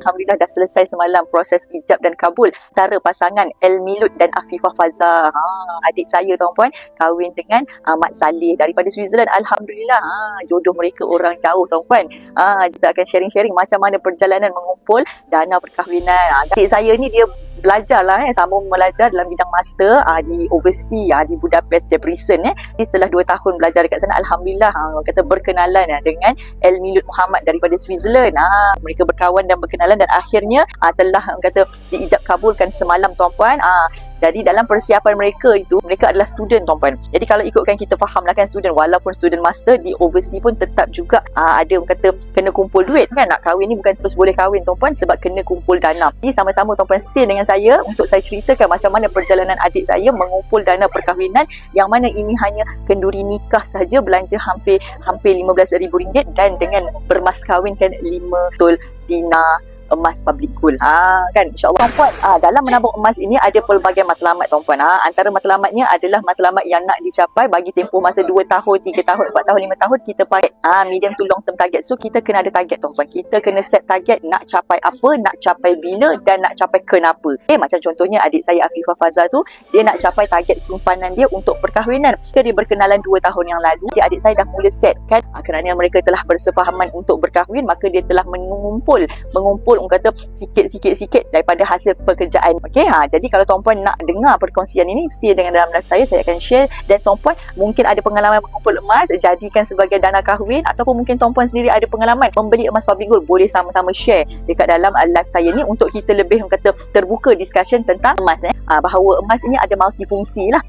Alhamdulillah dah selesai semalam proses ijab dan kabul antara pasangan Elmilud dan Afifah Faza. Adik saya tuan-puan kahwin dengan Mat Saleh daripada Switzerland. Alhamdulillah jodoh mereka orang jauh tuan-puan. Kita akan sharing-sharing macam mana perjalanan mengumpul dana perkahwinan. Adik saya ni dia belajar lah sambung belajar dalam bidang master di overseas di Budapest, Debrecen setelah 2 tahun belajar dekat sana. Alhamdulillah kata berkenalan dengan Elmilud Muhammad daripada Switzerland. Mereka berkawan dan berkenalan dan akhirnya telah kata diijab kabulkan semalam tuan-puan. Jadi dalam persiapan mereka itu, mereka adalah student tuan-puan. Jadi kalau ikutkan kita faham lah kan, student walaupun student master di overseas pun tetap juga ada kata kena kumpul duit kan. Nak kahwin ni bukan terus boleh kahwin tuan-puan sebab kena kumpul dana. Jadi sama-sama tuan-puan stay dengan saya untuk saya ceritakan macam mana perjalanan adik saya mengumpul dana perkahwinan, yang mana ini hanya kenduri nikah saja belanja hampir RM15,000 dan dengan bermas kahwin kan 5 dinar emas public gold. Kan insya-Allah tuan-puan, dalam menabung emas ini ada pelbagai matlamat tuan-puan. Antara matlamatnya adalah matlamat yang nak dicapai bagi tempoh masa 2 tahun, 3 tahun, 4 tahun, 5 tahun. Kita pakai medium to long term target. So kita kena ada target tuan-puan. Kita kena set target nak capai apa, nak capai bila dan nak capai kenapa. Macam contohnya adik saya Afifah Faza tu, dia nak capai target simpanan dia untuk perkahwinan. Jika dia berkenalan 2 tahun yang lalu, adik saya dah mula set kan. Kerana mereka telah bersefahaman untuk berkahwin, maka dia telah mengumpul orang kata sikit-sikit daripada hasil pekerjaan. Okey, jadi kalau tuan-puan nak dengar perkongsian ini, stay dengan dalam live saya akan share. Dan tuan-puan mungkin ada pengalaman mengumpul emas, jadikan sebagai dana kahwin, ataupun mungkin tuan-puan sendiri ada pengalaman membeli emas public gold, boleh sama-sama share dekat dalam live saya ni untuk kita lebih kata terbuka discussion tentang emas bahawa emas ini ada multifungsi lah.